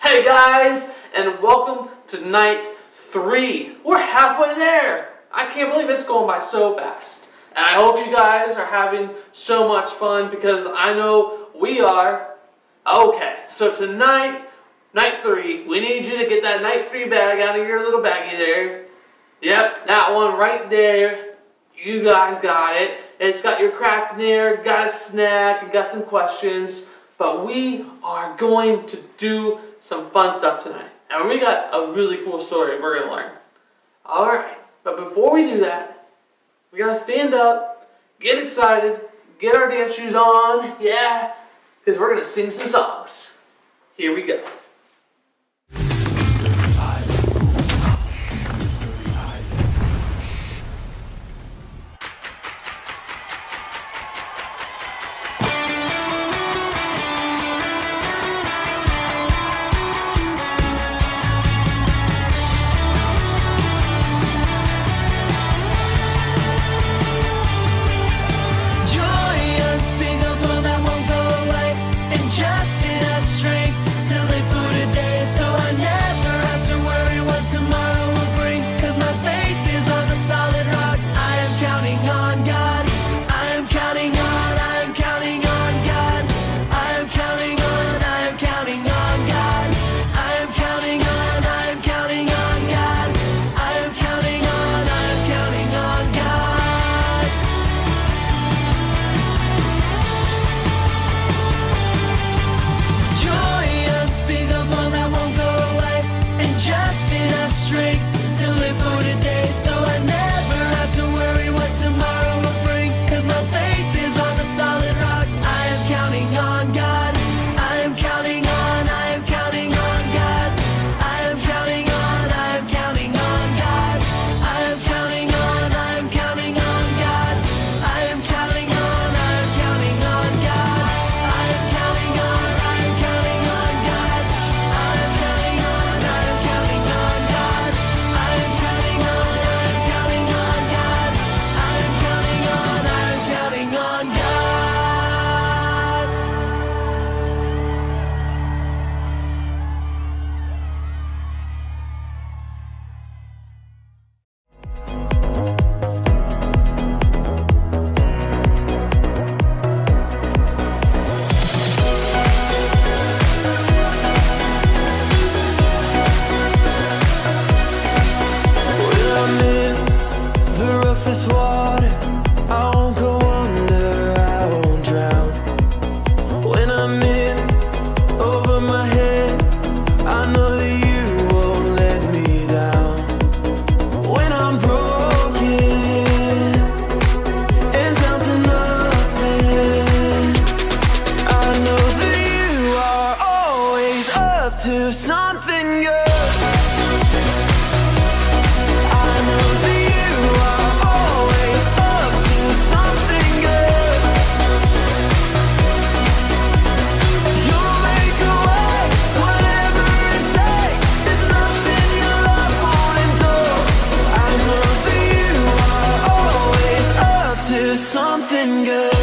Hey guys, and welcome to night 3. We're halfway there. I can't believe it's going by so fast. And I hope you guys are having so much fun because I know we are. Okay, so tonight, night 3, we need you to get that night 3 bag out of your little baggie there. Yep, that one right there. You guys got it. It's got your crack in there, got a snack, got some questions. But we are going to do some fun stuff tonight. And we got a really cool story we're going to learn. Alright, but before we do that, we got to stand up, get excited, get our dance shoes on, yeah, because we're going to sing some songs. Here we go. To something good. I know that you are always up to something good. You'll make a way, whatever it takes. There's nothing your love won't endure. I know that you are always up to something good.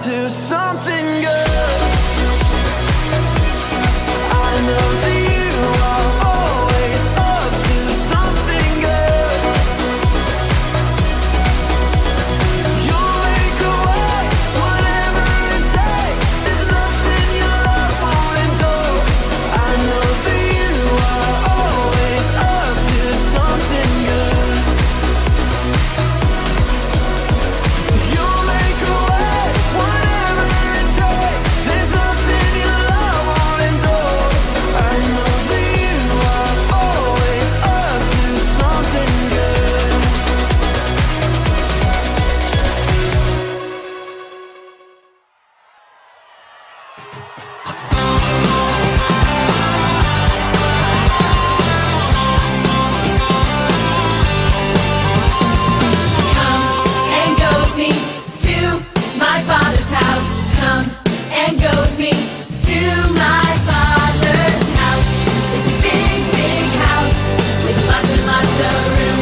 to something good. I know that you are always up to something good. You'll make a way, whatever it takes. There's nothing your love won't endure. I know that you are always up to something good. You'll make a way, whatever it takes. There's nothing your love won't endure. I know that you are always up to something good. And go with me to my father's house. Come and go with me to my father's house. It's a big, big house with lots and lots of room.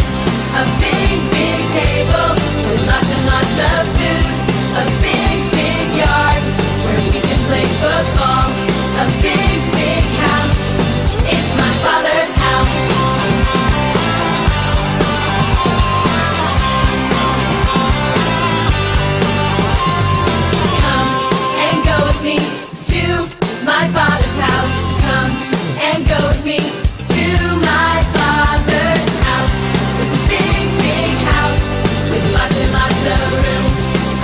A big, big table with lots and lots of food. A big, big yard where we can play football. A big, big house. It's my father's house. Come and go with me to my father's house. Come and go with me to my father's house. It's a big, big house with lots and lots of room.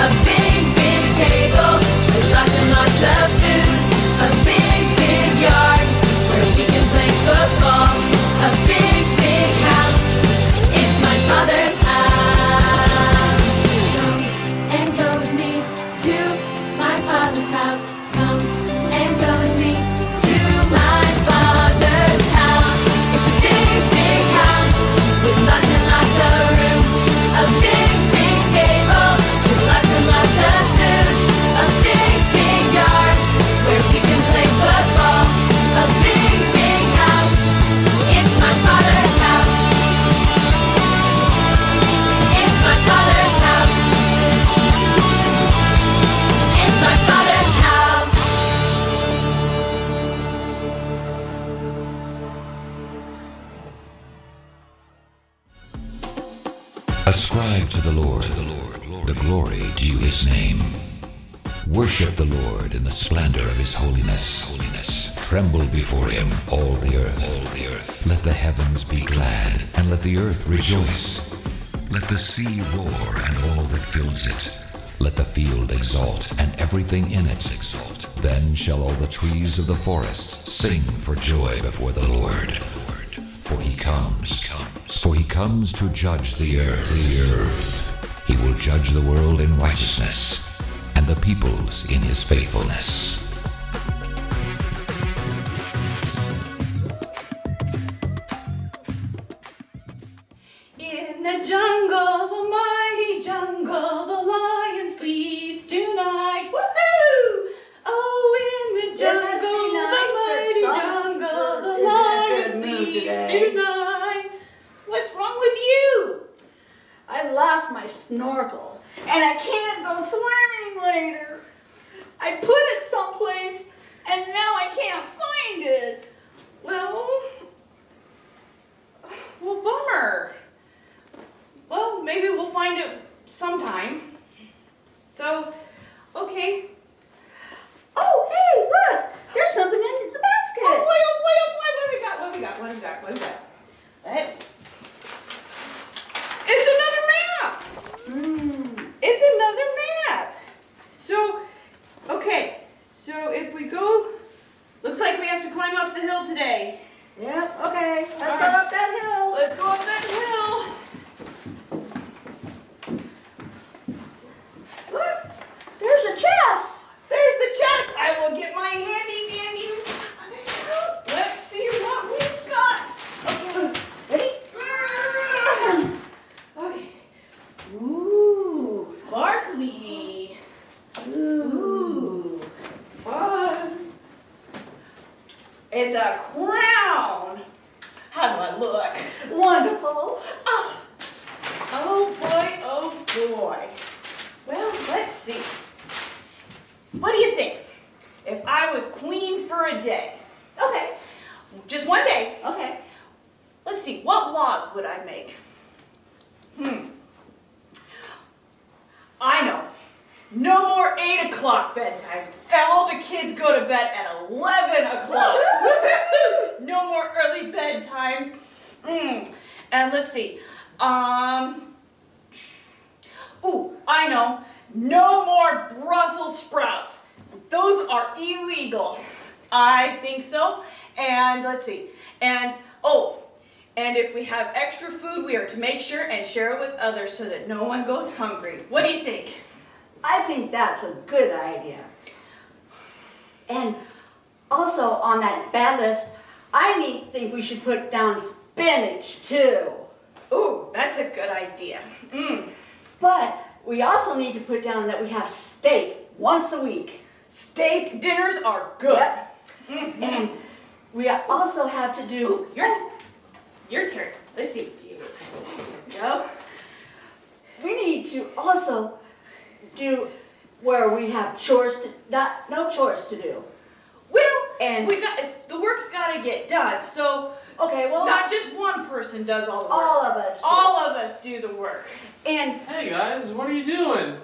A big, big table with lots and lots of food. A big, big yard where we can play football. A big, big house. It's my father's house. Come and go with me to my father's house. Come and go with me to my father's house. It's a big, big house with lots and lots of room. A big, big table with lots and lots of food. A big, big yard where we can play football. A big, big house. It's my father's house. It's my father's house. It's my father's house. Ascribe to the Lord the glory due his name. Worship the Lord in the splendor of his holiness. Tremble before him, all the earth. Let the heavens be glad, and let the earth rejoice. Let the sea roar, and all that fills it. Let the field exult, and everything in it. Then shall all the trees of the forest sing for joy before the Lord. For he comes to judge the earth. He will judge the world in righteousness, and the peoples in his faithfulness. In the jungle, the mighty jungle, the lion sleeps tonight. Woohoo! Oh, in the jungle, must be the nice mighty that jungle, the Songbird is in a lion good mood sleeps today. tonight. What's wrong with you? I lost my snorkel and I can't go swimming later. I put it someplace and now I can't find it. Well, bummer. Well, maybe we'll find it sometime. So, okay. Oh, hey, look! There's something in the basket. Oh boy, what do we got? What do we got? Let's. It's another map. It's another map. So, okay. So if we go, looks like we have to climb up the hill today. Yep, okay. Let's go up that hill. Let's go up that hill. Look, there's a chest. There's the chest. I will get my handy dandy. Let's see what we've got. Okay. Ready? Okay. Ooh, sparkly. Ooh, fun. It's a crown. How do I look? Wonderful. Oh boy, oh boy. Well, let's see. What do you think? If I was queen for a day, Okay, just one day, okay. let's see, what laws would I make? I know. No more 8 o'clock bedtime. All the kids go to bed at 11 o'clock. No more early bedtimes. And let's see. Ooh, I know. No more Brussels sprouts. Those are illegal. I think so. And let's see. And if we have extra food, we are to make sure and share it with others so that no one goes hungry. What do you think? I think that's a good idea. And also on that bad list, I think we should put down spinach too. Ooh, that's a good idea. But we also need to put down that we have steak once a week. Steak dinners are good. Yep. And we also have to do... Your turn. Let's see. Go. We need to also do where we have chores to... no chores to do. Well, And- the work's got to get done. So Okay, well... not just one person does all the work. all of us do. All of us do the work. And Hey guys, what are you doing?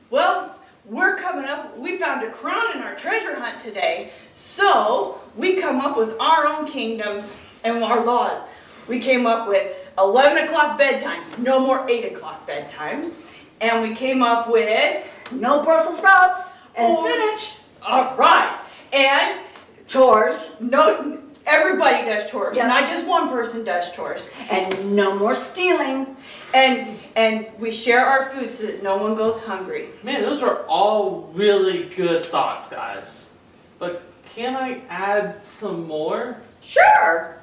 Well, we're coming up. We found a crown in our treasure hunt today. So we come up with our own kingdoms and our laws. We came up with 11 o'clock bedtimes, no more 8 o'clock bedtimes. And we came up with, no Brussels sprouts and Oh. spinach. all right, and Chores. no, everybody does chores, Yeah. not just one person does chores. And no more stealing. And we share our food so that no one goes hungry. Man, those are all really good thoughts, guys. But can I add some more? Sure.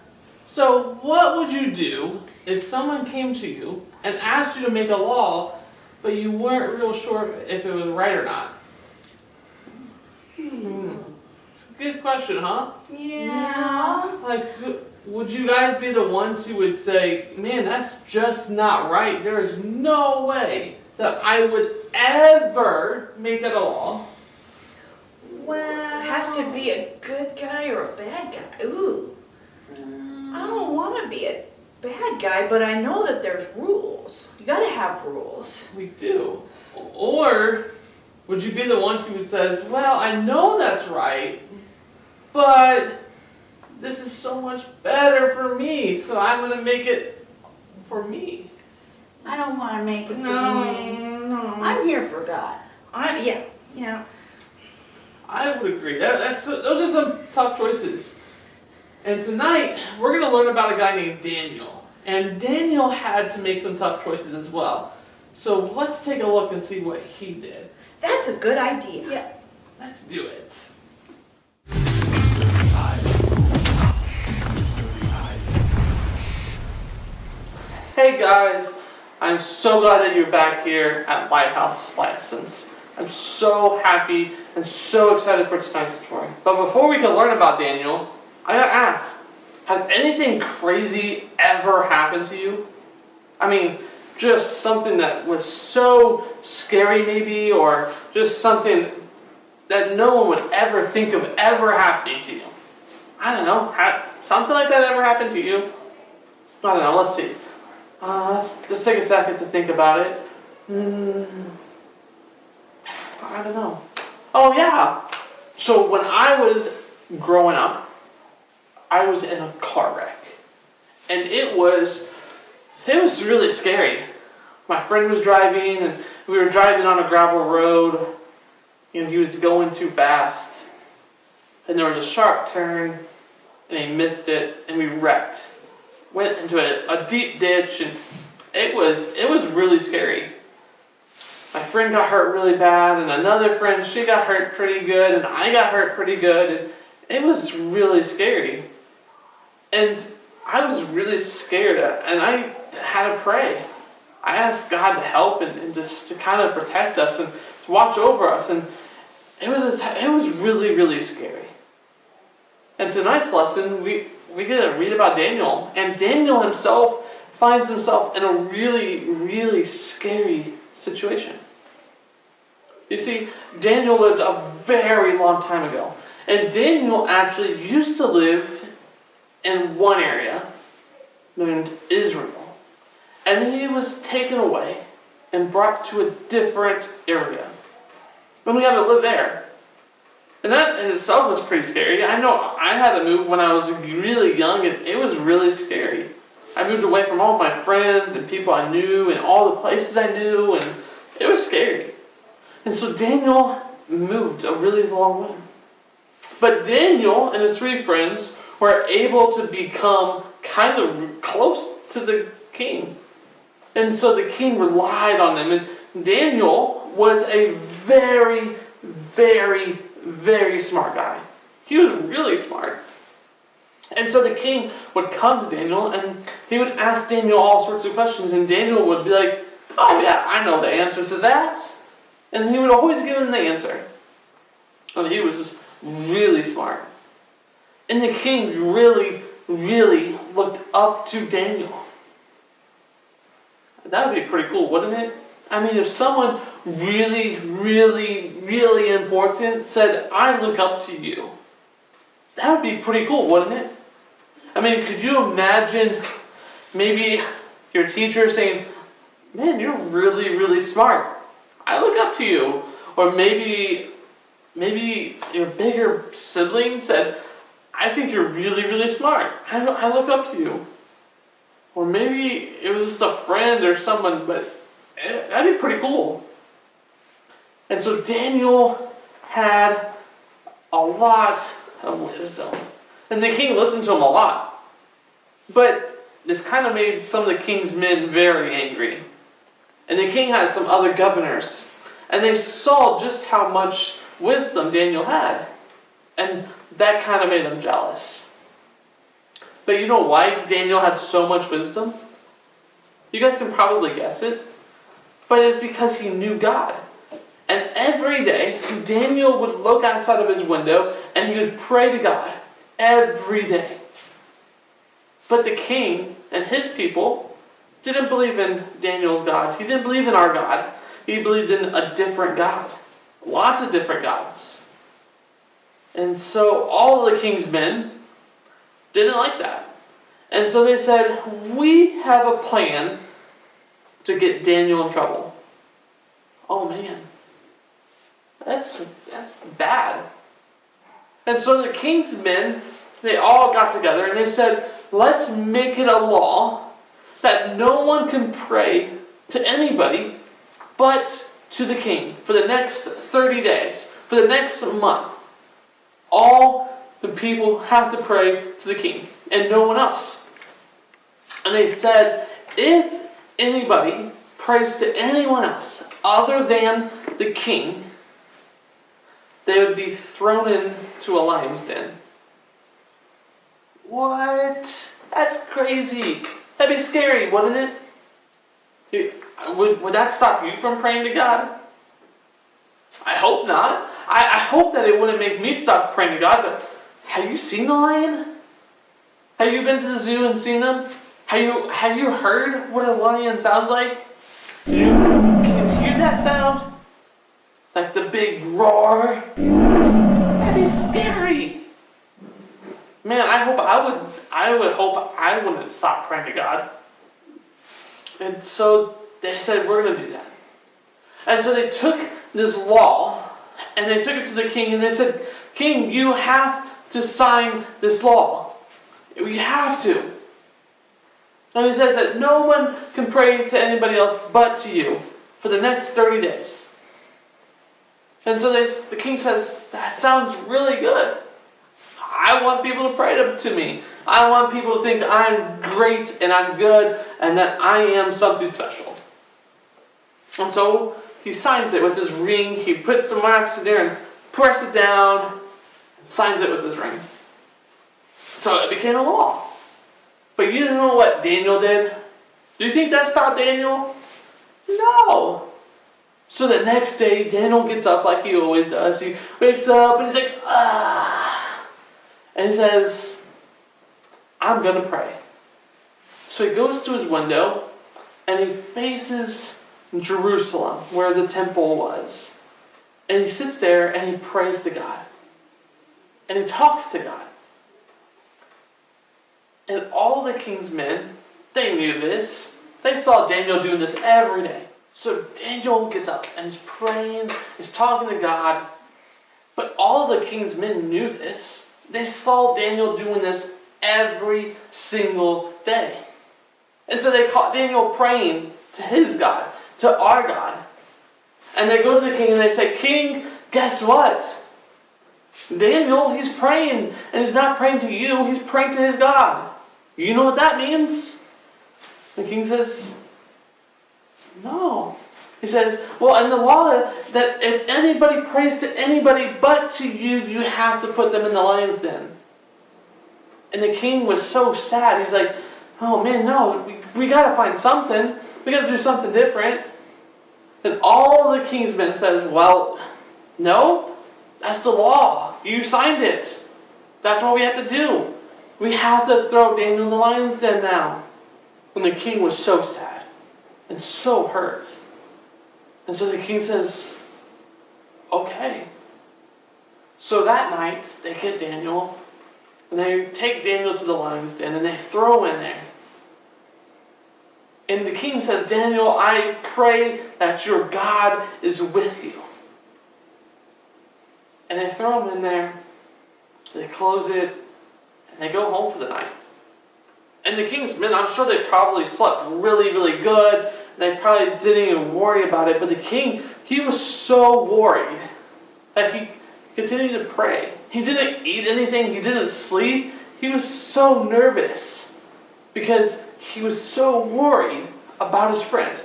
So, what would you do if someone came to you and asked you to make a law, but you weren't real sure if it was right or not? It's a good question, huh? Yeah. Like, would you guys be the ones who would say, man, that's just not right. There is no way that I would ever make that a law. Well... Have to be a good guy or a bad guy. Ooh. I don't want to be a bad guy, but I know that there's rules. You gotta have rules. We do. Or would you be the one who says, well, I know that's right, but this is so much better for me, so I'm going to make it for me. I don't want to make it for me. No. I'm here for God. Yeah. I would agree. Those are some tough choices. And tonight, we're going to learn about a guy named Daniel. And Daniel had to make some tough choices as well. So let's take a look and see what he did. That's a good idea. Yeah. Let's do it. Hey guys, I'm so glad that you're back here at Lighthouse Lessons. I'm so happy and so excited for tonight's story. But before we can learn about Daniel, I gotta ask, has anything crazy ever happened to you? I mean, just something that was so scary maybe, or just something that no one would ever think of ever happening to you. I don't know, something like that ever happened to you? I don't know, let's see. Let's just take a second to think about it. I don't know. Oh yeah, so when I was growing up, I was in a car wreck. And it was really scary. My friend was driving, and we were driving on a gravel road, and he was going too fast. And there was a sharp turn, and he missed it, and we wrecked. Went into a deep ditch, and it was really scary. My friend got hurt really bad, and another friend, she got hurt pretty good, and I got hurt pretty good, and it was really scary. And I was really scared, and I had to pray. I asked God to help and just to kind of protect us and to watch over us, and it was really, really scary. And tonight's lesson, we get to read about Daniel, and Daniel himself finds himself in a really, really scary situation. You see, Daniel lived a very long time ago. And Daniel actually used to live in one area named Israel. And then he was taken away and brought to a different area. And we had to live there. And that in itself was pretty scary. I know I had to move when I was really young, and it was really scary. I moved away from all my friends and people I knew and all the places I knew, and it was scary. And so Daniel moved a really long way. But Daniel and his 3 friends were able to become kind of close to the king. And so the king relied on them. And Daniel was a very, very, very smart guy. He was really smart. And so the king would come to Daniel and he would ask Daniel all sorts of questions. And Daniel would be like, oh yeah, I know the answer to that. And he would always give him the answer. And he was just really smart. And the king really, really looked up to Daniel. That would be pretty cool, wouldn't it? I mean, if someone really, really, really important said, I look up to you, that would be pretty cool, wouldn't it? I mean, could you imagine maybe your teacher saying, man, you're really, really smart. I look up to you. Or maybe your bigger sibling said, I think you're really, really smart. I look up to you. Or maybe it was just a friend or someone, but that'd be pretty cool. And so Daniel had a lot of wisdom. And the king listened to him a lot. But this kind of made some of the king's men very angry. And the king had some other governors. And they saw just how much wisdom Daniel had. And that kind of made them jealous. But you know why Daniel had so much wisdom? You guys can probably guess it. But it's because he knew God. And every day, Daniel would look outside of his window and he would pray to God. Every day. But the king and his people didn't believe in Daniel's God. He didn't believe in our God. He believed in a different God. Lots of different gods. And so all the king's men didn't like that. And so they said, we have a plan to get Daniel in trouble. Oh man. That's bad. And so the king's men, they all got together and they said, let's make it a law that no one can pray to anybody but to the king for the next 30 days, for the next month. All the people have to pray to the king and no one else. And they said, if anybody prays to anyone else other than the king, they would be thrown into a lion's den. What? That's crazy. That'd be scary, wouldn't it? Would that stop you from praying to God? I hope not. I hope that it wouldn't make me stop praying to God, but have you seen the lion? Have you been to the zoo and seen them? Have you heard what a lion sounds like? Can you hear that sound? Like the big roar? That'd be scary. Man, I would hope I wouldn't stop praying to God. And so they said, we're going to do that. And so they took this law and they took it to the king and they said, King, you have to sign this law. You have to. And it says that no one can pray to anybody else but to you for the next 30 days. And so the king says, that sounds really good. I want people to pray to me. I want people to think I'm great and I'm good and that I am something special. And so he signs it with his ring. He puts some wax in there and presses it down and signs it with his ring. So it became a law. But you didn't know what Daniel did? Do you think that stopped Daniel? No. So the next day, Daniel gets up like he always does. He wakes up and he's like, ah. And he says, I'm going to pray. So he goes to his window and he faces Jerusalem, where the temple was. And he sits there and he prays to God. And he talks to God. And all the king's men, they knew this. They saw Daniel doing this every day. So Daniel gets up and he's praying, he's talking to God. But all the king's men knew this. They saw Daniel doing this every single day. And so they caught Daniel praying to his God, to our God. And they go to the king and they say, King, guess what? Daniel, he's praying, and he's not praying to you, he's praying to his God. You know what that means? The king says, no. He says, well, in the law, that if anybody prays to anybody but to you, you have to put them in the lion's den. And the king was so sad. He's like, oh man, no, we got to find something. We got to do something different. And all the king's men says, well, no, that's the law. You signed it. That's what we have to do. We have to throw Daniel in the lion's den now. And the king was so sad and so hurt. And so the king says, okay. So that night, they get Daniel, and they take Daniel to the lion's den, and they throw him in there. And the king says, Daniel, I pray that your God is with you. And they throw him in there, they close it, and they go home for the night. And the king's men, I'm sure they probably slept really, really good. They probably didn't even worry about it. But the king, he was so worried that he continued to pray. He didn't eat anything. He didn't sleep. He was so nervous because he was so worried about his friend.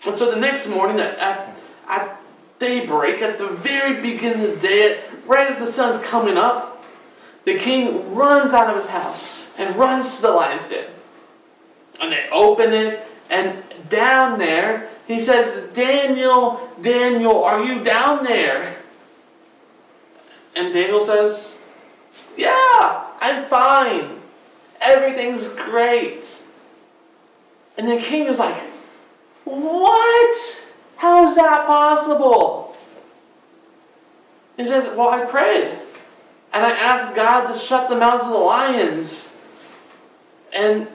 And so the next morning at daybreak, at the very beginning of the day, right as the sun's coming up, the king runs out of his house and runs to the lion's den. And they open it, and down there, he says, Daniel, Daniel, are you down there? And Daniel says, yeah, I'm fine. Everything's great. And the king is like, what? How is that possible? He says, well, I prayed. And I asked God to shut the mouths of the lions. And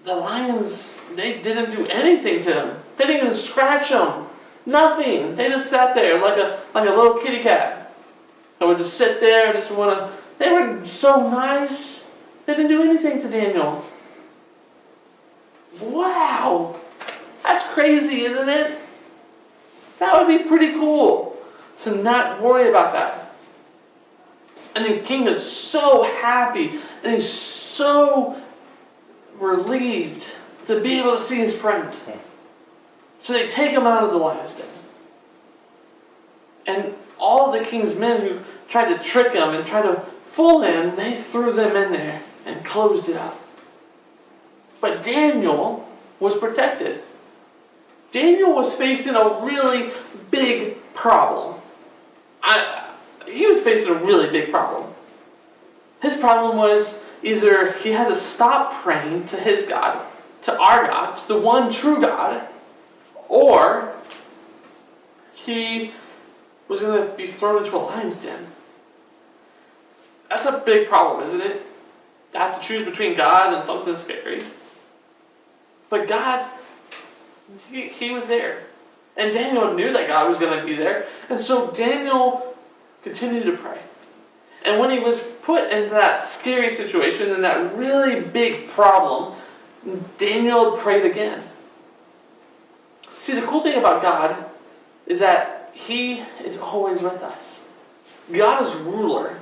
the lions, they didn't do anything to him. They didn't even scratch him. Nothing. They just sat there like a little kitty cat. They would just sit there and just want to... They were so nice. They didn't do anything to Daniel. Wow. That's crazy, isn't it? That would be pretty cool to not worry about that. And the king is so happy and he's so relieved to be able to see his friend. So they take him out of the lion's den. And all the king's men who tried to trick him and tried to fool him, they threw them in there and closed it up. But Daniel was protected. Daniel was facing a really big problem. He was facing a really big problem. His problem was either he had to stop praying to his God, to our God, to the one true God, or he was going to be thrown into a lion's den. That's a big problem, isn't it? To have to choose between God and something scary. But God, he was there. And Daniel knew that God was going to be there. And so Daniel continued to pray. And when he was put into that scary situation and that really big problem, Daniel prayed again. See, the cool thing about God is that He is always with us. God is ruler,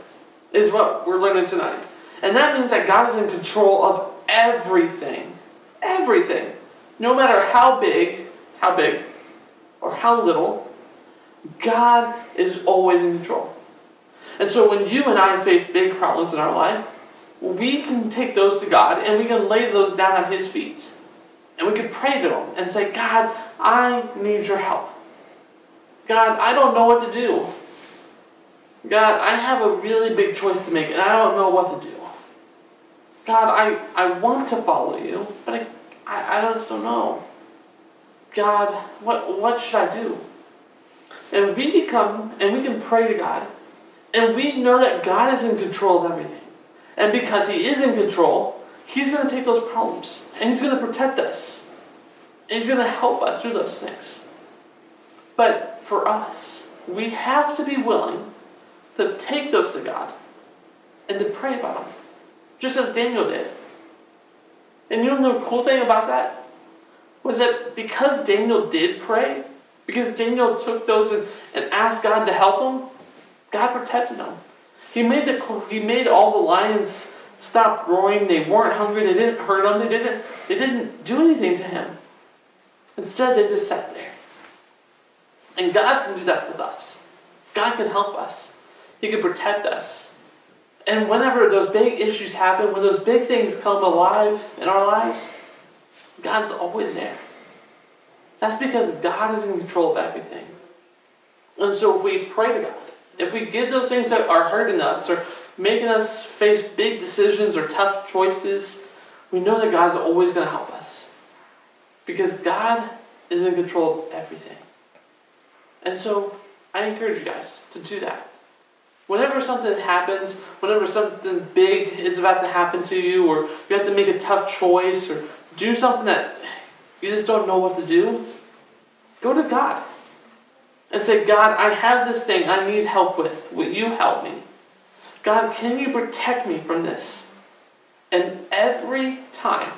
is what we're learning tonight. And that means that God is in control of everything. Everything. No matter how big, or how little, God is always in control. And so when you and I face big problems in our life, we can take those to God and we can lay those down at His feet. And we can pray to Him and say, God, I need your help. God, I don't know what to do. God, I have a really big choice to make and I don't know what to do. God, I want to follow you, but I just don't know. God, what should I do? And we can come and we can pray to God. And we know that God is in control of everything. And because He is in control, He's going to take those problems. And He's going to protect us. And He's going to help us through those things. But for us, we have to be willing to take those to God and to pray about them. Just as Daniel did. And you know the cool thing about that? Was that because Daniel did pray, because Daniel took those and asked God to help him, God protected him. He made all the lions stop roaring. They weren't hungry. They didn't hurt him. They didn't do anything to him. Instead, they just sat there. And God can do that with us. God can help us. He can protect us. And whenever those big issues happen, when those big things come alive in our lives, God's always there. That's because God is in control of everything. And so if we pray to God, if we give those things that are hurting us or making us face big decisions or tough choices, we know that God's always going to help us. Because God is in control of everything. And so I encourage you guys to do that. Whenever something happens, whenever something big is about to happen to you, or you have to make a tough choice, or do something that you just don't know what to do, go to God. And say, God, I have this thing I need help with. Will you help me? God, can you protect me from this? And every time,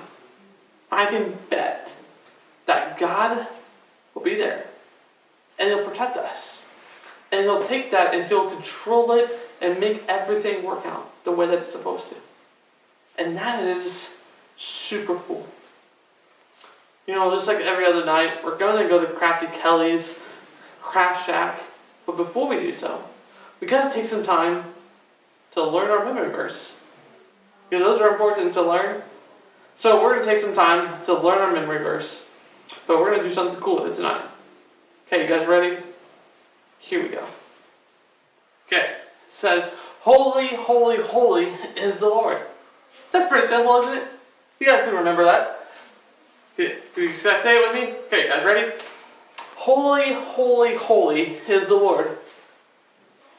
I can bet that God will be there. And He'll protect us. And He'll take that and He'll control it and make everything work out the way that it's supposed to. And that is super cool. You know, just like every other night, we're going to go to Crafty Kelly's Craft Shack. But before we do so, we got to take some time to learn our memory verse. Because those are important to learn. So we're going to take some time to learn our memory verse. But we're going to do something cool with it tonight. Okay, you guys ready? Here we go. Okay, it says, Holy, holy, holy is the Lord. That's pretty simple, isn't it? You guys can remember that. Okay, can you guys say it with me? Okay, you guys ready? Holy, holy, holy is the Lord.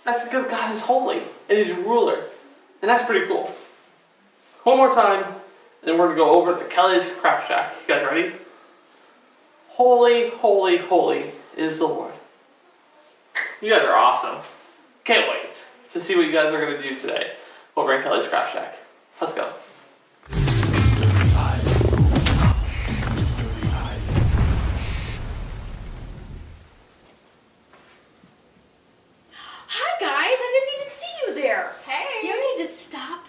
That's because God is holy and He's ruler. And that's pretty cool. One more time, and then we're going to go over to Kelly's Craft Shack. You guys ready? Holy, holy, holy is the Lord. You guys are awesome. Can't wait to see what you guys are going to do today over at Kelly's Craft Shack. Let's go. Hi guys, I didn't even see you there. Hey. You need to stop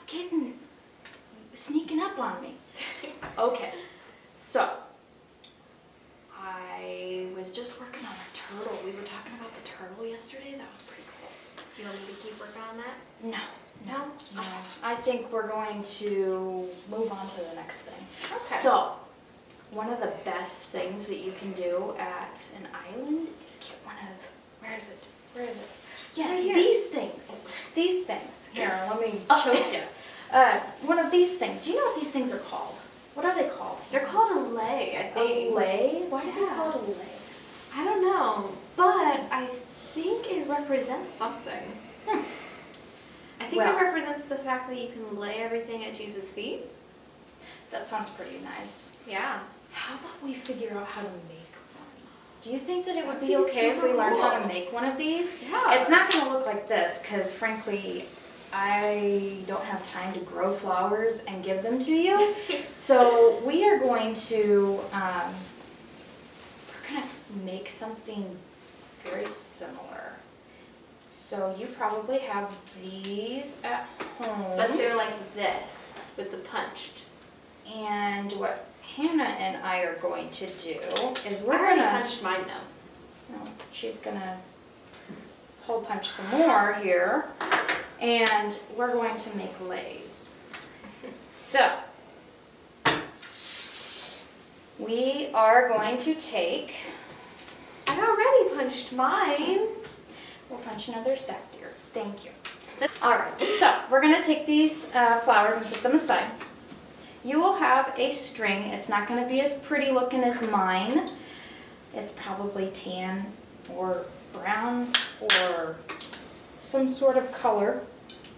sneaking up on me. Okay, so I was just working on a turtle. We were talking about the turtle yesterday. That was pretty cool. Do you want me to keep working on that? No. I think we're going to move on to the next thing. Okay. So, one of the best things that you can do at an island is get one of, where is it? Yes, Right here. these things. These things. Here, let me Oh. choke you. One of these things. Do you know what these things are called? What are they called? They're called a lei, I A think. lei? Why do they Yeah. call it a lei? I don't know, but I think it represents something. I think Well- it represents the fact that you can lay everything at Jesus' feet. That sounds pretty nice. Yeah. How about we figure out how to make one? Do you think that it would That'd be be okay if we super learned how to cool. make one of these? Yeah. It's not going to look like this because frankly, I don't have time to grow flowers and give them to you. So we are going to, we're going to make something very similar. So you probably have these at home. But they're like this, with the punched. And what Hannah and I are going to do is I we're already gonna. punched mine though. No, she's gonna hole punch some more here, and we're going to make leis. So we are going to take. I already punched mine. We'll punch another stack, dear. Thank you. All right, so we're gonna take these flowers and set them aside. You will have a string. It's not gonna be as pretty looking as mine. It's probably tan or brown or some sort of color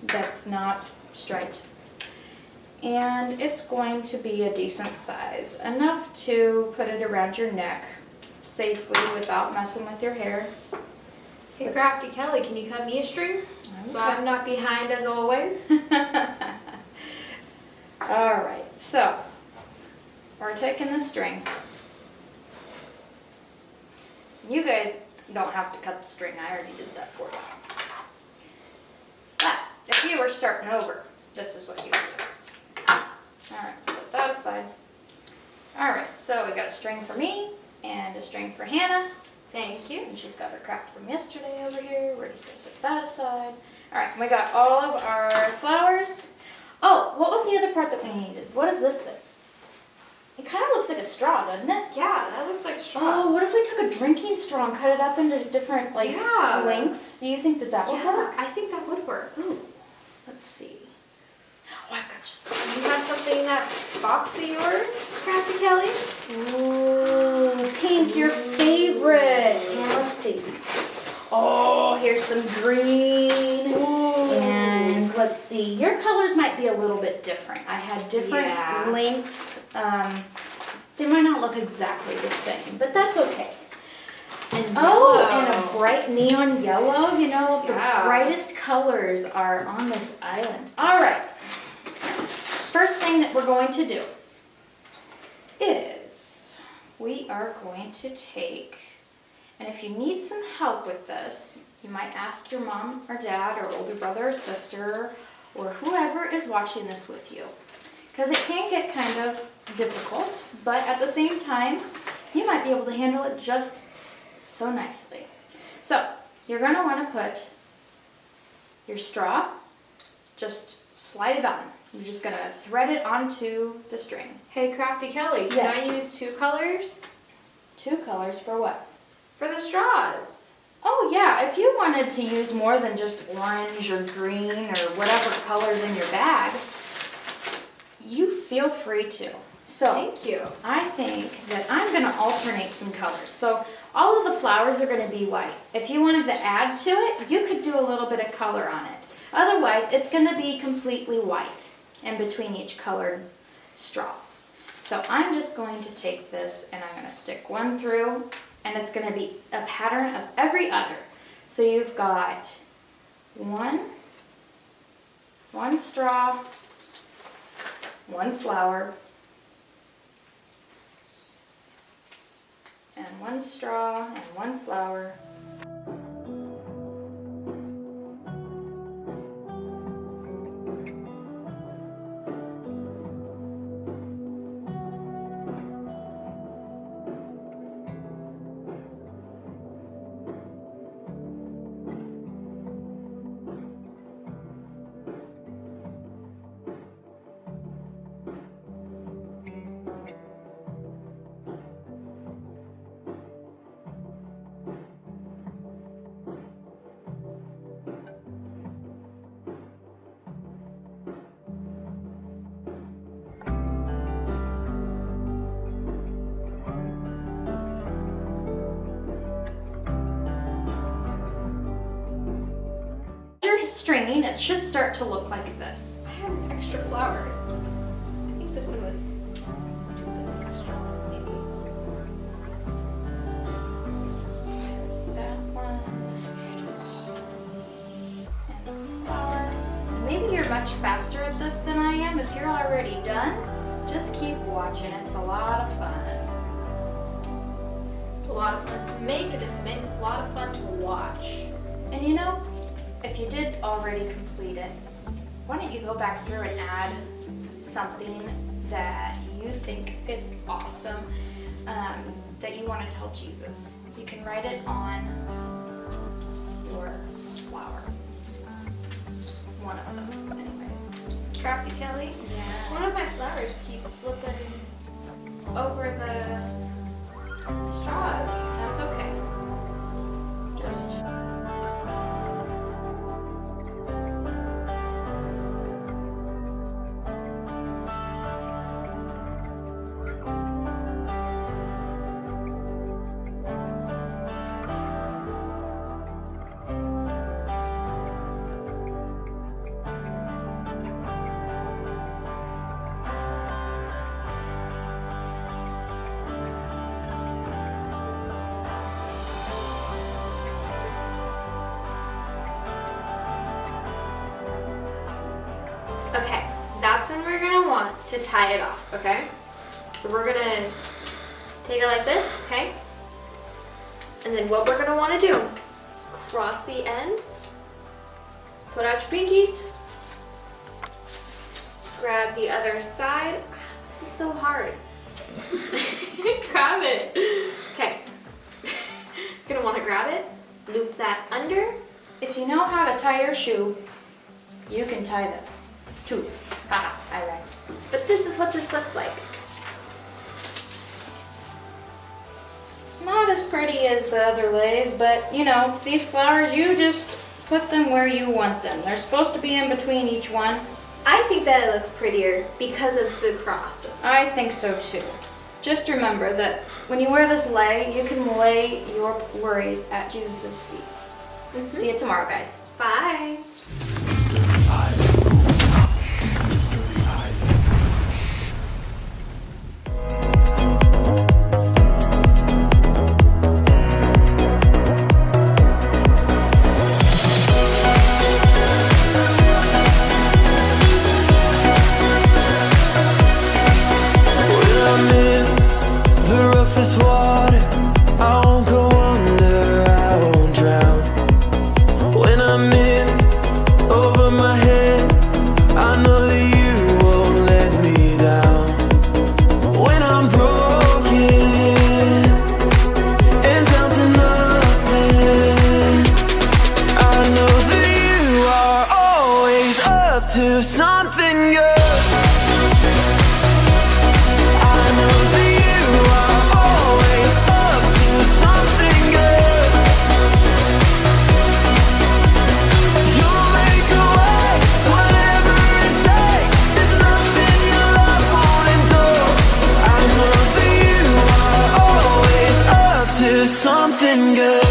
that's not striped. And it's going to be a decent size, enough to put it around your neck safely without messing with your hair. Hey, Crafty Kelly, can you cut me a string? So I'm not behind as always. Alright, so we're taking the string. You guys don't have to cut the string, I already did that for you. But if you were starting over, this is what you would do. Alright, set that aside. Alright, so we got a string for me and a string for Hannah. Thank you. And she's got her craft from yesterday over here. We're just gonna set that aside. Alright, we got all of our flowers. Oh, what was the other part that we needed? What is this thing? It kind of looks like a straw, doesn't it? Yeah, that looks like straw. Oh, what if we took a drinking straw and cut it up into different Yeah. lengths? Do you think that would Yeah, work? I think that would work. Ooh, let's see. Oh, I've got just. You have something in that box of yours, Crafty Kelly? Ooh, pink, your favorite. And let's see. Oh, here's some green. And let's see. Your colors might be a little bit different. I had different Yeah. lengths. They might not look exactly the same, but that's okay. And Oh, yellow. and a bright neon yellow. You know, the Yeah. brightest colors are on this island. All right. First thing that we're going to do is we are going to take, and if you need some help with this, you might ask your mom or dad or older brother or sister or whoever is watching this with you. Because it can get kind of difficult, but at the same time, you might be able to handle it just so nicely. So, you're going to want to put your straw, just slide it on. You're just going to thread it onto the string. Hey, Crafty Kelly, can I Yes. use 2 colors 2 colors for what? for the straws? Oh yeah, if you wanted to use more than just orange or green or whatever colors in your bag, you feel free to. So, Thank you. I think that I'm going to alternate some colors. So all of the flowers are going to be white. If you wanted to add to it, you could do a little bit of color on it. Otherwise, it's going to be completely white in between each colored straw. So I'm just going to take this and I'm going to stick one through, and it's going to be a pattern of every other. So you've got one straw, 1 flower, and 1 straw and 1 flower. You're stringing, it should start to look like this. I have an extra flower. I think this one was too big extra, maybe. That one. And a flower. Maybe you're much faster at this than I am. If you're already done, just keep watching. It's a lot of fun. It's a lot of fun to make, and it's a lot of fun to watch. And you know, if you did already complete it, why don't you go back through and add something that you think is awesome, that you want to tell Jesus. You can write it on your flower. One of them, anyways. Crafty Kelly, Yes. one of my flowers keeps slipping over the straws. That's okay. Just to tie it off, okay? So we're gonna take it like this, okay? And then what we're gonna wanna do, cross the ends, put out your pinkies, grab the other side. This is so hard. Grab it. Okay. Gonna wanna grab it, loop that under. If you know how to tie your shoe, you can tie this too. Haha, I lied. But this is what this looks like. Not as pretty as the other lays, but you know, these flowers, you just put them where you want them. They're supposed to be in between each one. I think that it looks prettier because of the cross. I think so too. Just remember that when you wear this lei, you can lay your worries at Jesus' feet. See you tomorrow, guys. Bye. To something good. I know that you are always up to something good. You'll make a way, whatever it takes. There's nothing your love won't endure. I know that you are always up to something good.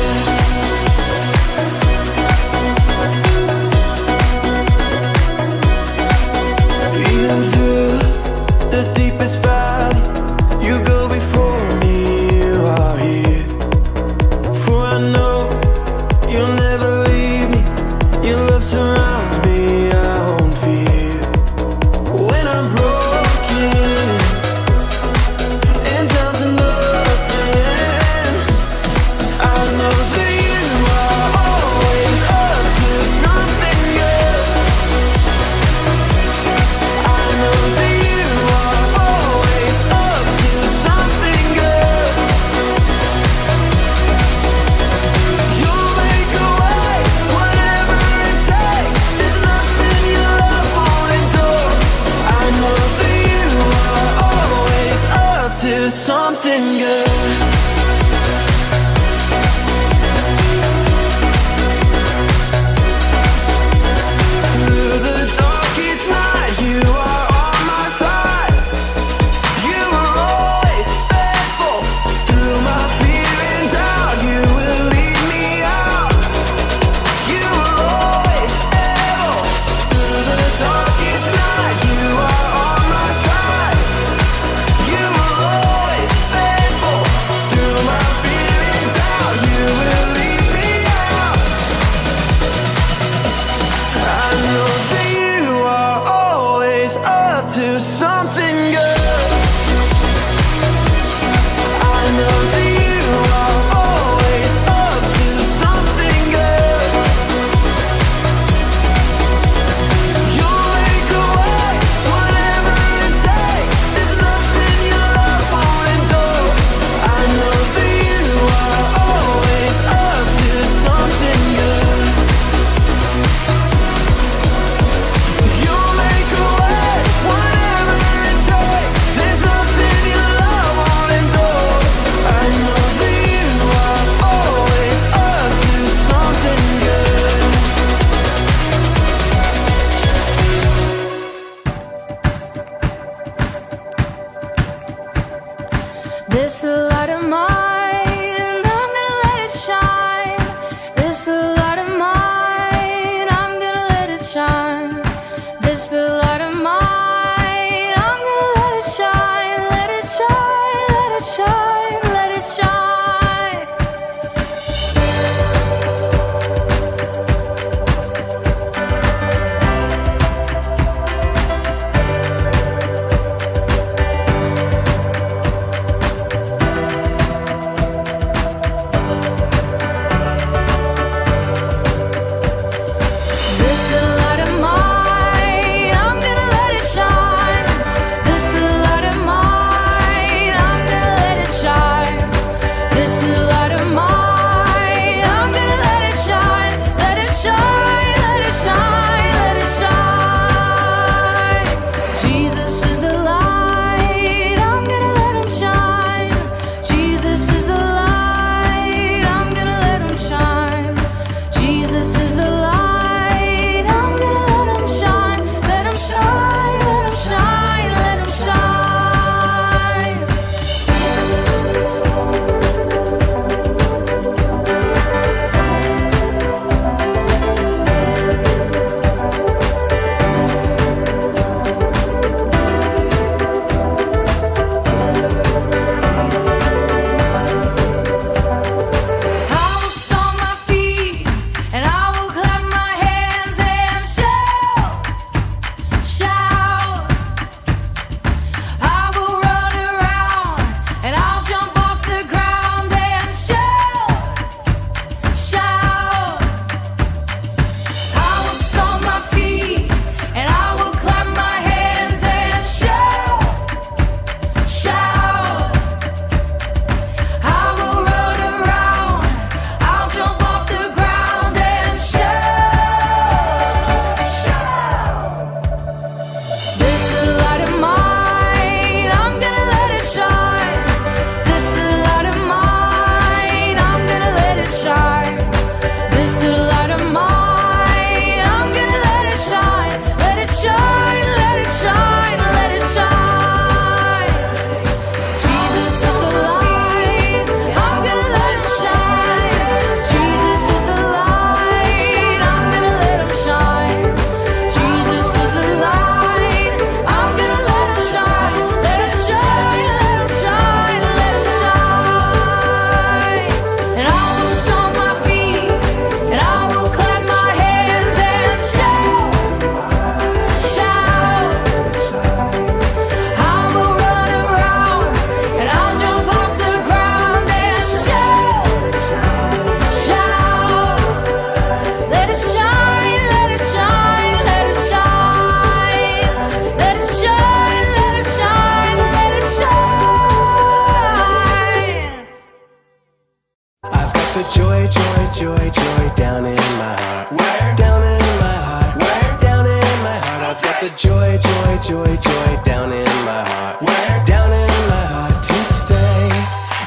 joy, joy down in my heart. Where? Down in my heart to stay.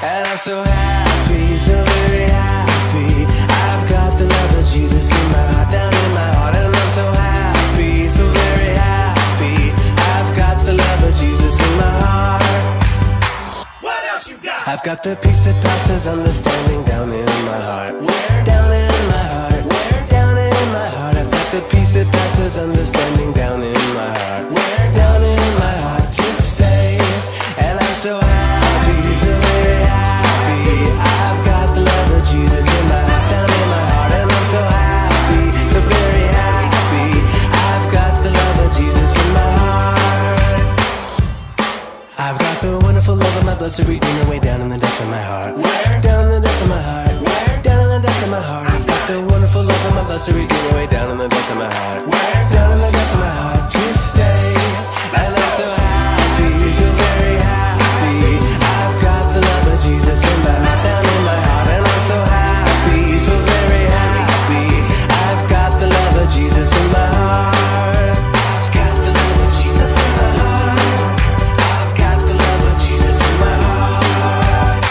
And I'm so happy, so very happy. I've got the love of Jesus in my heart, down in my heart. And I'm so happy, so very happy. I've got the love of Jesus in my heart. What else you got? I've got the peace that passes understanding down in my heart. Where? Down in my heart. Where? Down in my heart. I've got the peace that passes understanding down in my heart. Where? Down in my heart to stay. And I'm so happy, so very happy. I've got the love of Jesus in my heart, down in my heart. And I'm so happy, so very happy. I've got the love of Jesus in my heart. I've got the wonderful love of my blessed Redeemer way down in the depths of my heart. Where? Down in the depths of my heart. Where? Down in the depths of my heart. I've got the wonderful love of my blessed Redeemer way down in the depths of my heart. Where? Down in the depths of my heart to stay. And I'm so happy, so very happy. I've got the love of Jesus in my heart, down in my heart. And I'm so happy, so very happy. I've got the love of Jesus in my heart. I've got the love of Jesus in my heart. I've got the love of Jesus in my heart.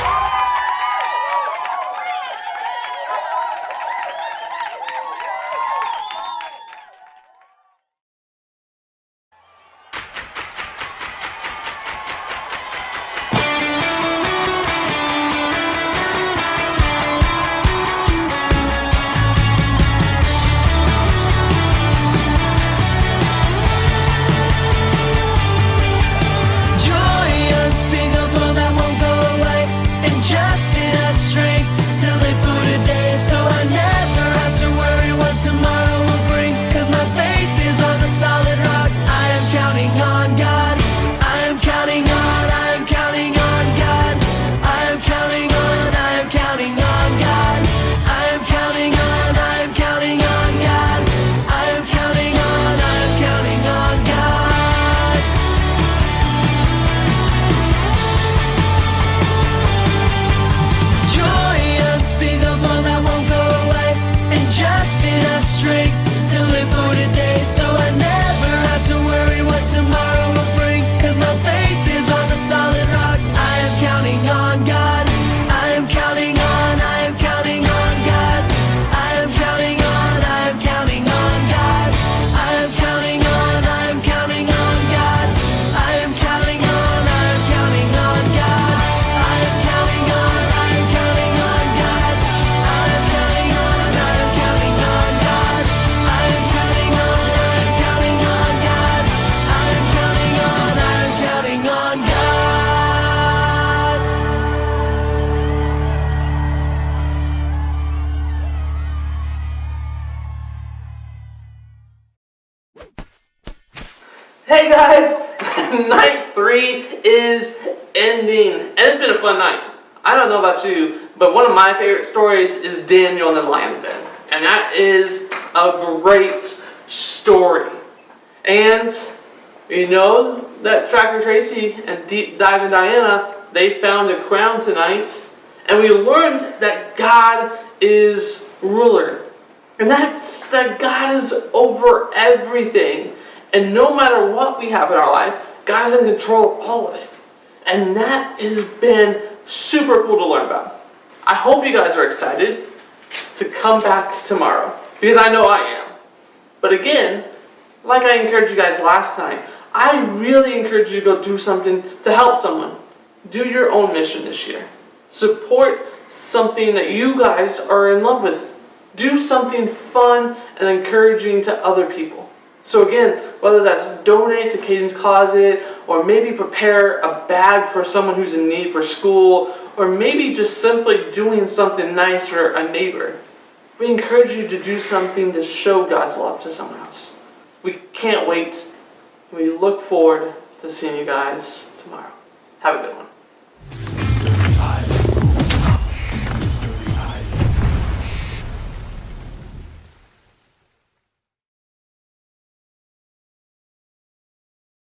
Joy unspeakable that won't go away, and just enough strength to live for today. So I never have to worry what tomorrow will bring, 'cause my faith is on the solid rock. I am counting on God. I am counting on, I am counting on God. I am counting on, I am counting on God. I am counting on, I am counting on God. I am counting on, I am counting on God. Joy unspeakable that won't go away, and just enough strength to live for today. So I never have to worry what tomorrow will bring, 'cause my faith is on the solid rock. I am counting on God. I am counting on, I am counting on God. I am counting on, I am counting on God. I am counting on, I am counting on God. I am counting on, I am counting on God. I am counting on, I am counting on God. I am counting on, I am counting on God. I am counting on, I am counting on God. I am counting on, I am counting on God. Hey guys, night 3 is ending, and it's been a fun night. I don't know about you, but one of my favorite stories is Daniel in the Lion's Den, and that is a great story. And you know that Tracker Tracy and Deep Diving Diana, they found a crown tonight, and we learned that God is ruler, and that's that God is over everything. And no matter what we have in our life, God is in control of all of it. And that has been super cool to learn about. I hope you guys are excited to come back tomorrow, because I know I am. But again, like I encouraged you guys last night, I really encourage you to go do something to help someone. Do your own mission this year. Support something that you guys are in love with. Do something fun and encouraging to other people. So again, whether that's donate to Caden's Closet, or maybe prepare a bag for someone who's in need for school, or maybe just simply doing something nice for a neighbor, we encourage you to do something to show God's love to someone else. We can't wait. We look forward to seeing you guys tomorrow. Have a good one.